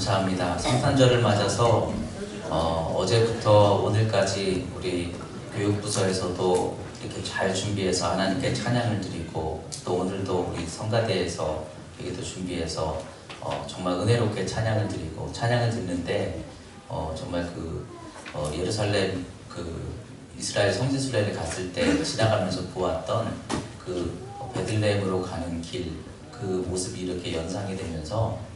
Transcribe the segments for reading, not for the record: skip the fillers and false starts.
감사합니다. 성탄절을 맞아서 어제부터 오늘까지 우리 교육부서에서도 이렇게 잘 준비해서 하나님께 찬양을 드리고, 또 오늘도 우리 성가대에서 여기도 준비해서 정말 은혜롭게 찬양을 드리고, 찬양을 듣는데 정말 예루살렘 이스라엘 성지순례를 갔을 때 지나가면서 보았던 베들레헴으로 가는 길, 그 모습이 이렇게 연상이 되면서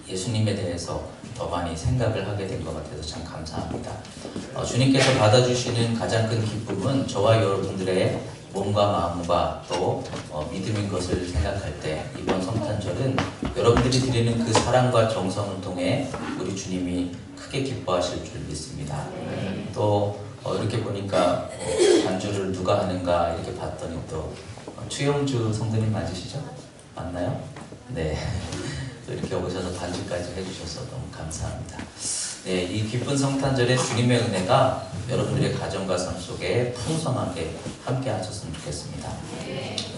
예수님에 대해서 더 많이 생각을 하게 된 것 같아서 참 감사합니다. 주님께서 받아주시는 가장 큰 기쁨은 저와 여러분들의 몸과 마음과 또 믿음인 것을 생각할 때, 이번 성탄절은 여러분들이 드리는 그 사랑과 정성을 통해 우리 주님이 크게 기뻐하실 줄 믿습니다. 또 이렇게 보니까 반주를 누가 하는가 이렇게 봤더니 또 추영주 성도님 맞으시죠? 맞나요? 네. 또 이렇게 오셔서 반주까지 해주셔서 너무 감사합니다. 네, 이 기쁜 성탄절에 주님의 은혜가 여러분들의 가정과 삶 속에 풍성하게 함께 하셨으면 좋겠습니다.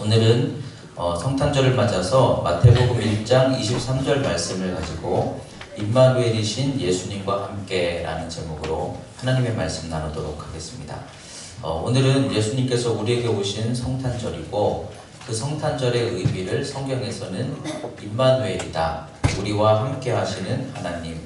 오늘은 성탄절을 맞아서 마태복음 1장 23절 말씀을 가지고 임마누엘이신 예수님과 함께 라는 제목으로 하나님의 말씀 나누도록 하겠습니다. 오늘은 예수님께서 우리에게 오신 성탄절이고, 그 성탄절의 의미를 성경에서는 임마누엘이다, 우리와 함께 하시는 하나님.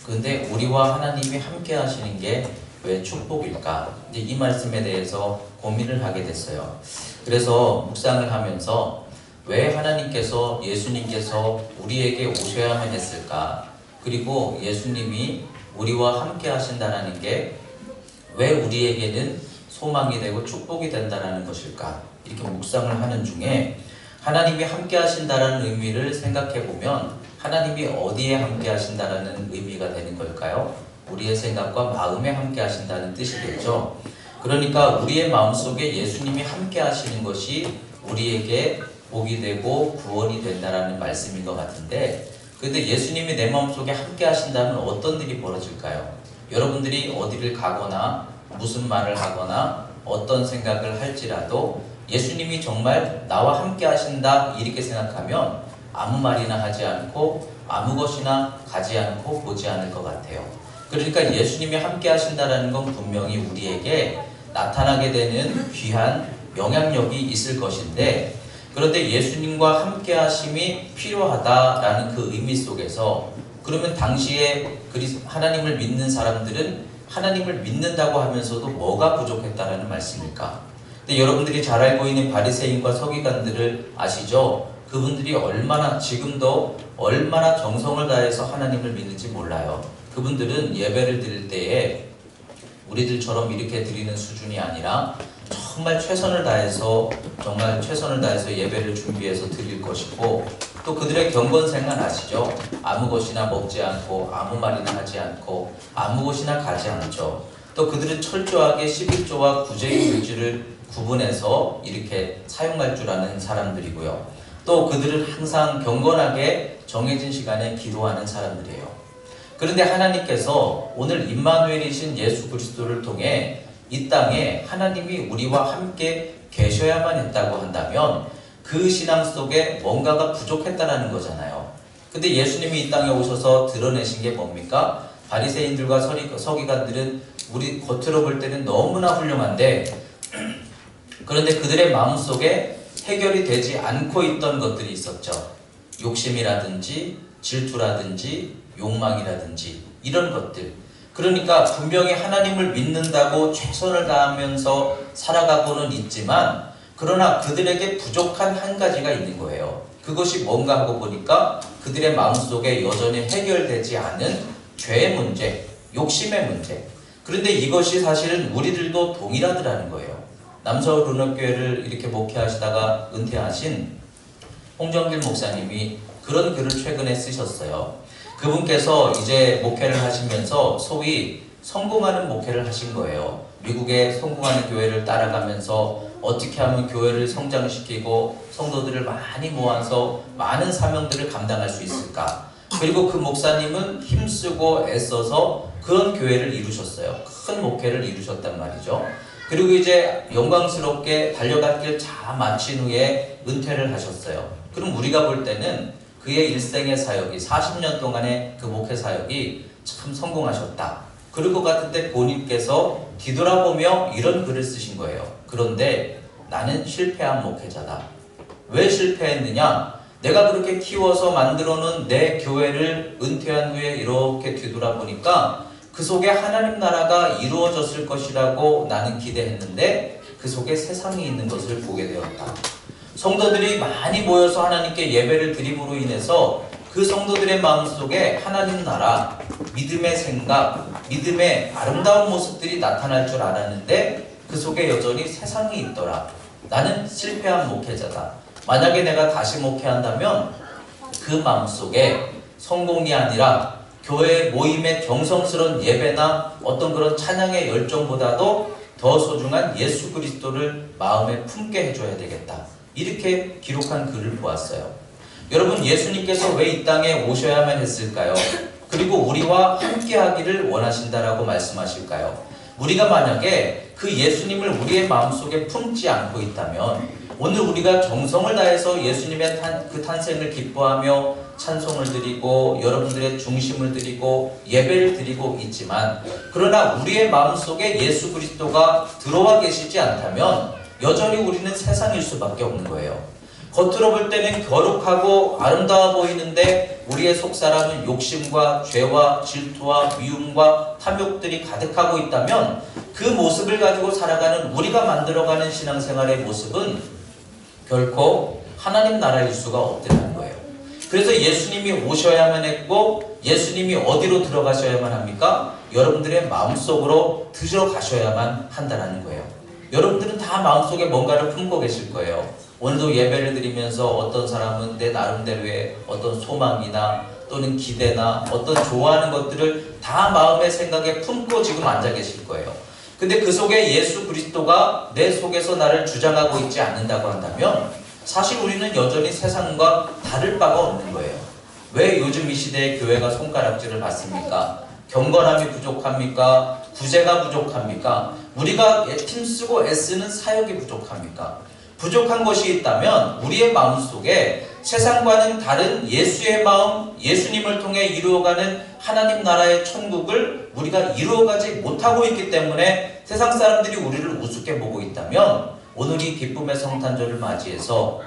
그런데 우리와 하나님이 함께 하시는 게 왜 축복일까? 이제 이 말씀에 대해서 고민을 하게 됐어요. 그래서 묵상을 하면서 왜 하나님께서, 예수님께서 우리에게 오셔야만 했을까? 그리고 예수님이 우리와 함께 하신다는 게 왜 우리에게는 소망이 되고 축복이 된다는 것일까? 이렇게 묵상을 하는 중에 하나님이 함께 하신다는 의미를 생각해 보면, 하나님이 어디에 함께 하신다는 의미가 되는 걸까요? 우리의 생각과 마음에 함께 하신다는 뜻이겠죠. 그러니까 우리의 마음속에 예수님이 함께 하시는 것이 우리에게 복이 되고 구원이 된다는 말씀인 것 같은데, 그런데 예수님이 내 마음속에 함께 하신다면 어떤 일이 벌어질까요? 여러분들이 어디를 가거나 무슨 말을 하거나 어떤 생각을 할지라도 예수님이 정말 나와 함께 하신다 이렇게 생각하면 아무 말이나 하지 않고 아무 것이나 가지 않고 보지 않을 것 같아요. 그러니까 예수님이 함께 하신다는 건 분명히 우리에게 나타나게 되는 귀한 영향력이 있을 것인데, 그런데 예수님과 함께 하심이 필요하다라는 그 의미 속에서, 그러면 당시에 하나님을 믿는 사람들은 하나님을 믿는다고 하면서도 뭐가 부족했다라는 말씀일까? 근데 여러분들이 잘 알고 있는 바리새인과 서기관들을 아시죠? 그분들이 지금도 얼마나 정성을 다해서 하나님을 믿는지 몰라요. 그분들은 예배를 드릴 때에 우리들처럼 이렇게 드리는 수준이 아니라 정말 최선을 다해서 예배를 준비해서 드릴 것이고, 또 그들의 경건생활 아시죠? 아무 것이나 먹지 않고 아무 말이나 하지 않고 아무 곳이나 가지 않죠. 또 그들은 철저하게 11조와 구제의 물질을 구분해서 이렇게 사용할 줄 아는 사람들이고요. 또 그들은 항상 경건하게 정해진 시간에 기도하는 사람들이에요. 그런데 하나님께서 오늘 임마누엘이신 예수 그리스도를 통해 이 땅에 하나님이 우리와 함께 계셔야만 했다고 한다면 그 신앙 속에 뭔가가 부족했다는 거잖아요. 근데 예수님이 이 땅에 오셔서 드러내신 게 뭡니까? 바리새인들과 서기관들은 우리 겉으로 볼 때는 너무나 훌륭한데, 그런데 그들의 마음속에 해결이 되지 않고 있던 것들이 있었죠. 욕심이라든지 질투라든지 욕망이라든지 이런 것들. 그러니까 분명히 하나님을 믿는다고 최선을 다하면서 살아가고는 있지만, 그러나 그들에게 부족한 한 가지가 있는 거예요. 그것이 뭔가 하고 보니까 그들의 마음속에 여전히 해결되지 않은 죄의 문제, 욕심의 문제. 그런데 이것이 사실은 우리들도 동일하더라는 거예요. 남서울 run업교회를 이렇게 목회하시다가 은퇴하신 홍정길 목사님이 그런 글을 최근에 쓰셨어요. 그분께서 이제 목회를 하시면서 소위 성공하는 목회를 하신 거예요. 미국의 성공하는 교회를 따라가면서 어떻게 하면 교회를 성장시키고 성도들을 많이 모아서 많은 사명들을 감당할 수 있을까? 그리고 그 목사님은 힘쓰고 애써서 그런 교회를 이루셨어요. 큰 목회를 이루셨단 말이죠. 그리고 이제 영광스럽게 달려갈 길 다 마친 후에 은퇴를 하셨어요. 그럼 우리가 볼 때는 그의 일생의 사역이 40년 동안의 그 목회 사역이 참 성공하셨다. 그럴 것 같은데 본인께서 뒤돌아보며 이런 글을 쓰신 거예요. 그런데 나는 실패한 목회자다. 왜 실패했느냐? 내가 그렇게 키워서 만들어 놓은 내 교회를 은퇴한 후에 이렇게 뒤돌아보니까 그 속에 하나님 나라가 이루어졌을 것이라고 나는 기대했는데 그 속에 세상이 있는 것을 보게 되었다. 성도들이 많이 모여서 하나님께 예배를 드림으로 인해서 그 성도들의 마음속에 하나님 나라, 믿음의 생각, 믿음의 아름다운 모습들이 나타날 줄 알았는데 그 속에 여전히 세상이 있더라. 나는 실패한 목회자다. 만약에 내가 다시 목회한다면 그 마음속에 성공이 아니라 교회 모임의 정성스러운 예배나 어떤 그런 찬양의 열정보다도 더 소중한 예수 그리스도를 마음에 품게 해줘야 되겠다. 이렇게 기록한 글을 보았어요. 여러분, 예수님께서 왜 이 땅에 오셔야만 했을까요? 그리고 우리와 함께 하기를 원하신다라고 말씀하실까요? 우리가 만약에 그 예수님을 우리의 마음속에 품지 않고 있다면 오늘 우리가 정성을 다해서 예수님의 그 탄생을 기뻐하며 찬송을 드리고 여러분들의 중심을 드리고 예배를 드리고 있지만 그러나 우리의 마음속에 예수 그리스도가 들어와 계시지 않다면 여전히 우리는 세상일 수밖에 없는 거예요. 겉으로 볼 때는 거룩하고 아름다워 보이는데 우리의 속사람은 욕심과 죄와 질투와 미움과 탐욕들이 가득하고 있다면 그 모습을 가지고 살아가는 우리가 만들어가는 신앙생활의 모습은 결코 하나님 나라일 수가 없다는 거예요. 그래서 예수님이 오셔야만 했고 예수님이 어디로 들어가셔야만 합니까? 여러분들의 마음속으로 들어가셔야만 한다는 거예요. 여러분들은 다 마음속에 뭔가를 품고 계실 거예요. 오늘도 예배를 드리면서 어떤 사람은 내 나름대로의 어떤 소망이나 또는 기대나 어떤 좋아하는 것들을 다 마음의 생각에 품고 지금 앉아 계실 거예요. 근데 그 속에 예수 그리스도가 내 속에서 나를 주장하고 있지 않는다고 한다면 사실 우리는 여전히 세상과 다를 바가 없는 거예요. 왜 요즘 이 시대에 교회가 손가락질을 받습니까? 경건함이 부족합니까? 구제가 부족합니까? 우리가 힘쓰고 애쓰는 사역이 부족합니까? 부족한 것이 있다면 우리의 마음속에 세상과는 다른 예수의 마음, 예수님을 통해 이루어가는 하나님 나라의 천국을 우리가 이루어가지 못하고 있기 때문에 세상 사람들이 우리를 우습게 보고 있다면 오늘 이 기쁨의 성탄절을 맞이해서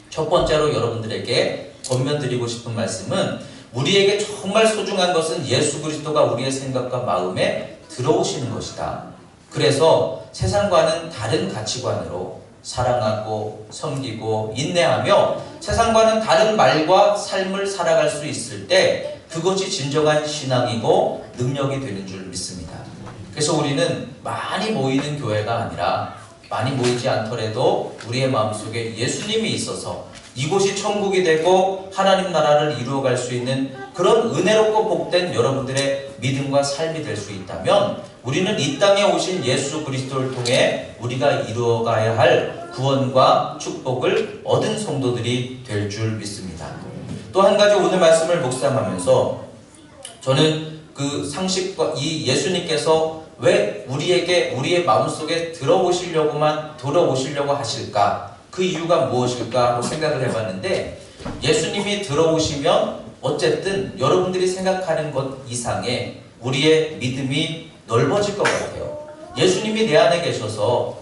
첫 번째로 여러분들에게 권면드리고 싶은 말씀은 우리에게 정말 소중한 것은 예수 그리스도가 우리의 생각과 마음에 들어오시는 것이다. 그래서 세상과는 다른 가치관으로 사랑하고 섬기고 인내하며 세상과는 다른 말과 삶을 살아갈 수 있을 때 그것이 진정한 신앙이고 능력이 되는 줄 믿습니다. 그래서 우리는 많이 모이는 교회가 아니라 많이 모이지 않더라도 우리의 마음속에 예수님이 있어서 이곳이 천국이 되고 하나님 나라를 이루어갈 수 있는 그런 은혜롭고 복된 여러분들의 믿음과 삶이 될 수 있다면 우리는 이 땅에 오신 예수 그리스도를 통해 우리가 이루어가야 할 구원과 축복을 얻은 성도들이 될 줄 믿습니다. 또 한 가지 오늘 말씀을 묵상하면서 저는 그 상식과 이 예수님께서 왜 우리에게 우리의 마음속에 들어오시려고 하실까? 그 이유가 무엇일까 하고 생각을 해봤는데 예수님이 들어오시면 어쨌든 여러분들이 생각하는 것 이상의 우리의 믿음이 넓어질 것 같아요. 예수님이 내 안에 계셔서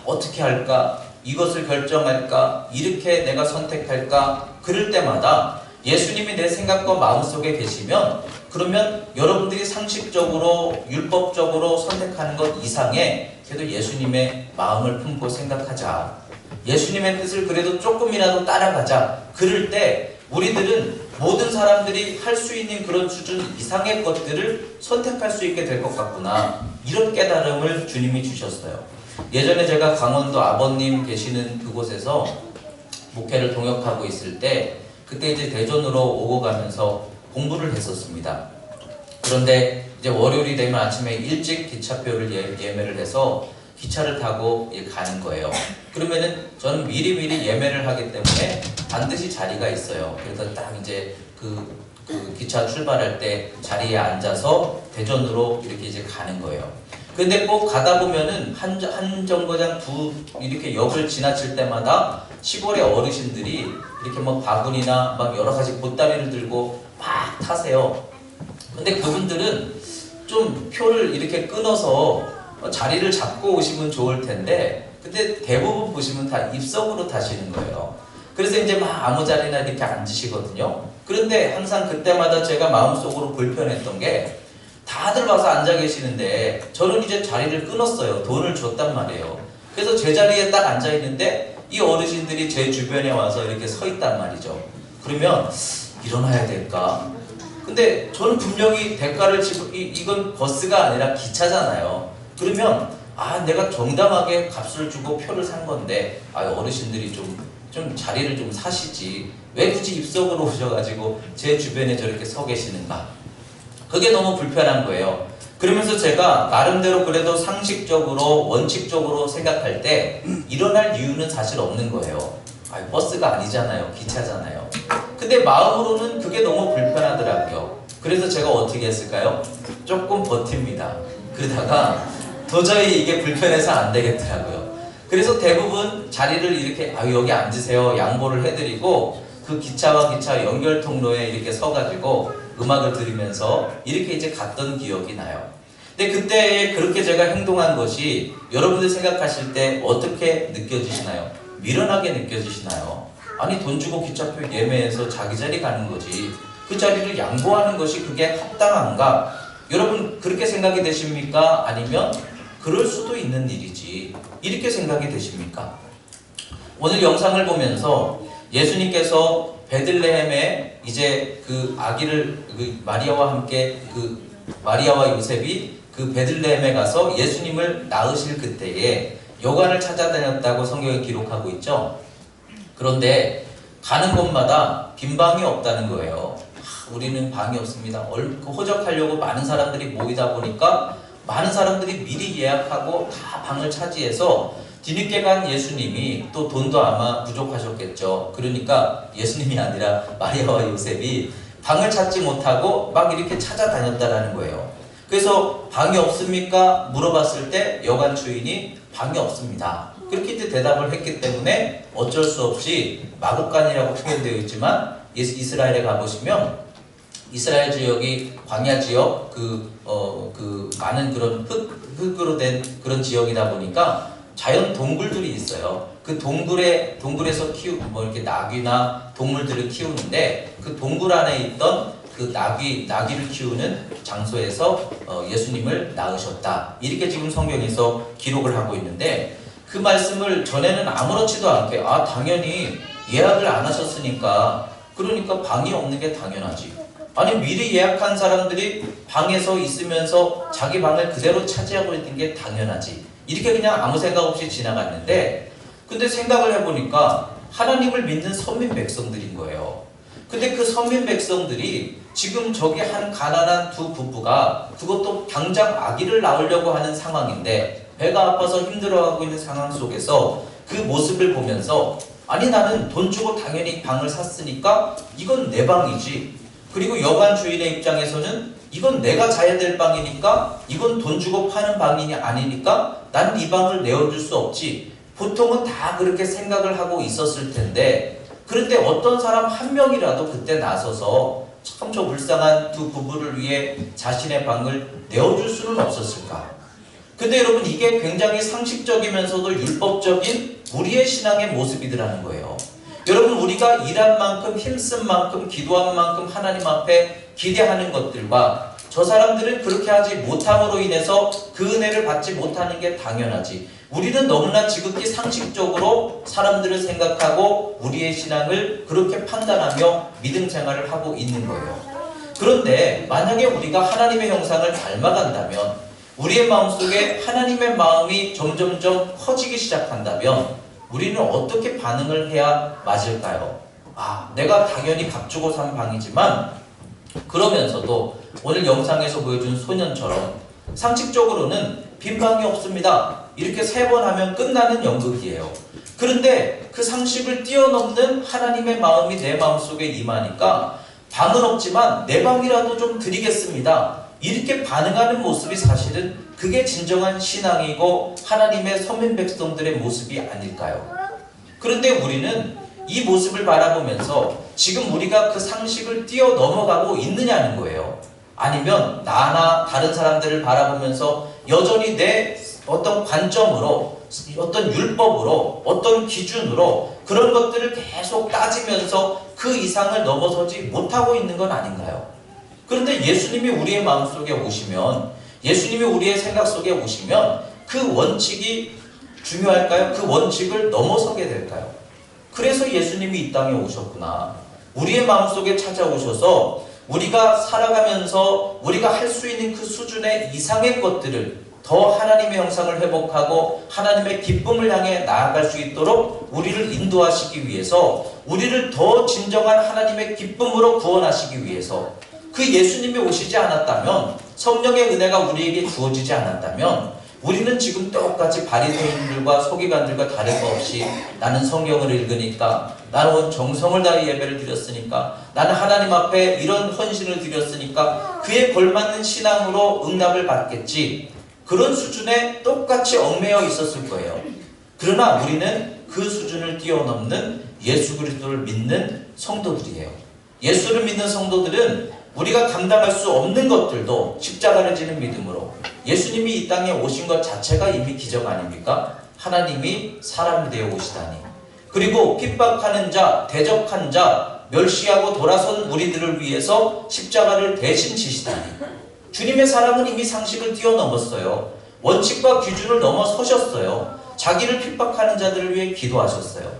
어떻게 할까? 이것을 결정할까? 이렇게 내가 선택할까? 그럴 때마다 예수님이 내 생각과 마음속에 계시면 그러면 여러분들이 상식적으로 율법적으로 선택하는 것 이상의 그래도 예수님의 마음을 품고 생각하자. 예수님의 뜻을 그래도 조금이라도 따라가자. 그럴 때 우리들은 모든 사람들이 할 수 있는 그런 수준 이상의 것들을 선택할 수 있게 될 것 같구나. 이런 깨달음을 주님이 주셨어요. 예전에 제가 강원도 아버님 계시는 그곳에서 목회를 동역하고 있을 때 그때 이제 대전으로 오고 가면서 공부를 했었습니다. 그런데 이제 월요일이 되면 아침에 일찍 기차표를 예매를 해서 기차를 타고 가는 거예요. 그러면은 저는 미리미리 예매를 하기 때문에 반드시 자리가 있어요. 그래서 딱 이제 그 기차 출발할 때 자리에 앉아서 대전으로 이렇게 이제 가는 거예요. 근데 꼭 가다 보면은 한 정거장 두 이렇게 역을 지나칠 때마다 시골의 어르신들이 이렇게 뭐 바구니나 막 여러 가지 보따리를 들고 막 타세요. 근데 그분들은 좀 표를 이렇게 끊어서 자리를 잡고 오시면 좋을 텐데, 근데 대부분 보시면 다 입석으로 타시는 거예요. 그래서 이제 막 아무 자리나 이렇게 앉으시거든요. 그런데 항상 그때마다 제가 마음속으로 불편했던 게, 다들 와서 앉아 계시는데 저는 이제 자리를 끊었어요. 돈을 줬단 말이에요. 그래서 제 자리에 딱 앉아 있는데 이 어르신들이 제 주변에 와서 이렇게 서 있단 말이죠. 그러면 일어나야 될까? 근데 저는 분명히 대가를 이건 버스가 아니라 기차잖아요. 그러면 내가 정당하게 값을 주고 표를 산 건데 어르신들이 좀 자리를 좀 사시지, 왜 굳이 입석으로 오셔가지고 제 주변에 저렇게 서 계시는가? 그게 너무 불편한 거예요. 그러면서 제가 나름대로 그래도 상식적으로 원칙적으로 생각할 때 일어날 이유는 사실 없는 거예요. 버스가 아니잖아요. 기차잖아요. 근데 마음으로는 그게 너무 불편하더라고요. 그래서 제가 어떻게 했을까요? 조금 버팁니다. 그러다가 도저히 이게 불편해서 안 되겠더라고요. 그래서 대부분 자리를 이렇게 여기 앉으세요 양보를 해드리고, 그 기차와 기차 연결 통로에 이렇게 서가지고 음악을 들으면서 이렇게 이제 갔던 기억이 나요. 근데 그때 그렇게 제가 행동한 것이 여러분들 생각하실 때 어떻게 느껴지시나요? 미련하게 느껴지시나요? 아니, 돈 주고 기차표 예매해서 자기 자리 가는 거지, 그 자리를 양보하는 것이 그게 합당한가? 여러분 그렇게 생각이 되십니까? 아니면 그럴 수도 있는 일이지, 이렇게 생각이 되십니까? 오늘 영상을 보면서 예수님께서 베들레헴에 이제 그 아기를 마리아와 함께 마리아와 요셉이 그 베들레헴에 가서 예수님을 낳으실 그때에 여관을 찾아다녔다고 성경에 기록하고 있죠. 그런데 가는 곳마다 빈 방이 없다는 거예요. 우리는 방이 없습니다. 호적하려고 많은 사람들이 모이다 보니까 많은 사람들이 미리 예약하고 다 방을 차지해서 뒤늦게 간 예수님이, 또 돈도 아마 부족하셨겠죠. 그러니까 예수님이 아니라 마리아와 요셉이 방을 찾지 못하고 막 이렇게 찾아다녔다라는 거예요. 그래서 방이 없습니까? 물어봤을 때 여관 주인이 방이 없습니다, 그렇게 대답을 했기 때문에 어쩔 수 없이 마곡간이라고 표현되어 있지만 이스라엘에 가보시면 이스라엘 지역이 광야 지역 많은 그런 흙으로 된 그런 지역이다 보니까 자연 동굴들이 있어요. 그 동굴에서 이렇게 나귀나 동물들을 키우는데, 그 동굴 안에 있던 그 나귀를 키우는 장소에서 예수님을 낳으셨다, 이렇게 지금 성경에서 기록을 하고 있는데, 그 말씀을 전에는 아무렇지도 않게 당연히 예약을 안 하셨으니까, 그러니까 방이 없는 게 당연하지, 아니 미리 예약한 사람들이 방에서 있으면서 자기 방을 그대로 차지하고 있는 게 당연하지, 이렇게 그냥 아무 생각 없이 지나갔는데, 근데 생각을 해보니까 하나님을 믿는 선민 백성들인 거예요. 근데 그 선민 백성들이 지금 저기 한 가난한 두 부부가 그것도 당장 아기를 낳으려고 하는 상황인데, 배가 아파서 힘들어하고 있는 상황 속에서 그 모습을 보면서, 아니 나는 돈 주고 당연히 방을 샀으니까 이건 내 방이지, 그리고 여관 주인의 입장에서는 이건 내가 자야 될 방이니까, 이건 돈 주고 파는 방이 아니니까 난 이 방을 내어줄 수 없지, 보통은 다 그렇게 생각을 하고 있었을 텐데, 그런데 어떤 사람 한 명이라도 그때 나서서 참 저 불쌍한 두 부부를 위해 자신의 방을 내어줄 수는 없었을까? 근데 여러분 이게 굉장히 상식적이면서도 율법적인 우리의 신앙의 모습이더라는 거예요. 여러분 우리가 일한 만큼 힘쓴 만큼 기도한 만큼 하나님 앞에 기대하는 것들과, 저 사람들은 그렇게 하지 못함으로 인해서 그 은혜를 받지 못하는 게 당연하지, 우리는 너무나 지극히 상식적으로 사람들을 생각하고 우리의 신앙을 그렇게 판단하며 믿음 생활을 하고 있는 거예요. 그런데 만약에 우리가 하나님의 형상을 닮아간다면, 우리의 마음속에 하나님의 마음이 점점점 커지기 시작한다면 우리는 어떻게 반응을 해야 맞을까요? 내가 당연히 값 주고 산 방이지만, 그러면서도 오늘 영상에서 보여준 소년처럼 상식적으로는 빈 방이 없습니다, 이렇게 3번 하면 끝나는 연극이에요. 그런데 그 상식을 뛰어넘는 하나님의 마음이 내 마음속에 임하니까, 방은 없지만 내 방이라도 좀 드리겠습니다, 이렇게 반응하는 모습이 사실은 그게 진정한 신앙이고 하나님의 선민 백성들의 모습이 아닐까요? 그런데 우리는 이 모습을 바라보면서 지금 우리가 그 상식을 뛰어넘어가고 있느냐는 거예요. 아니면 나나 다른 사람들을 바라보면서 여전히 내 어떤 관점으로, 어떤 율법으로, 어떤 기준으로 그런 것들을 계속 따지면서 그 이상을 넘어서지 못하고 있는 건 아닌가요? 그런데 예수님이 우리의 마음속에 오시면, 예수님이 우리의 생각 속에 오시면 그 원칙이 중요할까요? 그 원칙을 넘어서게 될까요? 그래서 예수님이 이 땅에 오셨구나. 우리의 마음속에 찾아오셔서 우리가 살아가면서 우리가 할 수 있는 그 수준의 이상의 것들을 더 하나님의 형상을 회복하고 하나님의 기쁨을 향해 나아갈 수 있도록 우리를 인도하시기 위해서, 우리를 더 진정한 하나님의 기쁨으로 구원하시기 위해서, 그 예수님이 오시지 않았다면, 성령의 은혜가 우리에게 주어지지 않았다면 우리는 지금 똑같이 바리새인들과 서기관들과 다를 것 없이 나는 성경을 읽으니까, 나는 정성을 다해 예배를 드렸으니까, 나는 하나님 앞에 이런 헌신을 드렸으니까 그에 걸맞는 신앙으로 응답을 받겠지, 그런 수준에 똑같이 얽매여 있었을 거예요. 그러나 우리는 그 수준을 뛰어넘는 예수 그리스도를 믿는 성도들이에요. 예수를 믿는 성도들은 우리가 감당할 수 없는 것들도 십자가를 지는 믿음으로, 예수님이 이 땅에 오신 것 자체가 이미 기적 아닙니까? 하나님이 사람이 되어 오시다니. 그리고 핍박하는 자, 대적한 자, 멸시하고 돌아선 우리들을 위해서 십자가를 대신 지시다니. 주님의 사랑은 이미 상식을 뛰어넘었어요. 원칙과 기준을 넘어서셨어요. 자기를 핍박하는 자들을 위해 기도하셨어요.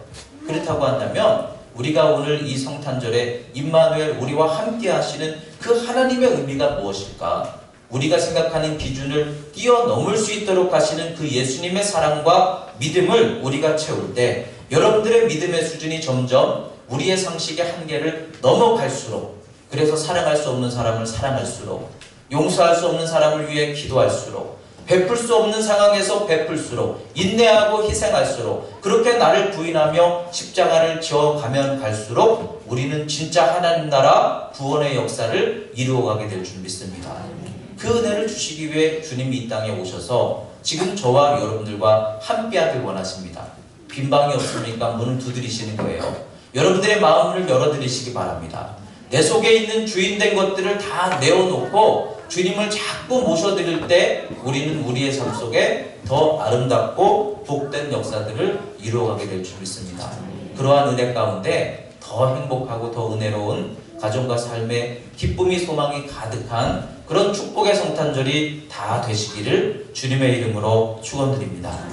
그렇다고 한다면 우리가 오늘 이 성탄절에 임마누엘 우리와 함께 하시는 그 하나님의 의미가 무엇일까? 우리가 생각하는 기준을 뛰어넘을 수 있도록 하시는 그 예수님의 사랑과 믿음을 우리가 채울 때 여러분들의 믿음의 수준이 점점 우리의 상식의 한계를 넘어갈수록, 그래서 사랑할 수 없는 사람을 사랑할수록, 용서할 수 없는 사람을 위해 기도할수록, 베풀 수 없는 상황에서 베풀수록, 인내하고 희생할수록, 그렇게 나를 부인하며 십자가를 지어가면 갈수록 우리는 진짜 하나님 나라 구원의 역사를 이루어가게 될 줄 믿습니다. 그 은혜를 주시기 위해 주님이 이 땅에 오셔서 지금 저와 여러분들과 함께하길 원하십니다. 빈 방이 없으니까 문을 두드리시는 거예요. 여러분들의 마음을 열어드리시기 바랍니다. 내 속에 있는 주인된 것들을 다 내어놓고 주님을 자꾸 모셔드릴 때 우리는 우리의 삶 속에 더 아름답고 복된 역사들을 이루어가게 될 줄 믿습니다. 그러한 은혜 가운데 더 행복하고 더 은혜로운 가정과 삶의 기쁨이 소망이 가득한 그런 축복의 성탄절이 다 되시기를 주님의 이름으로 축원드립니다.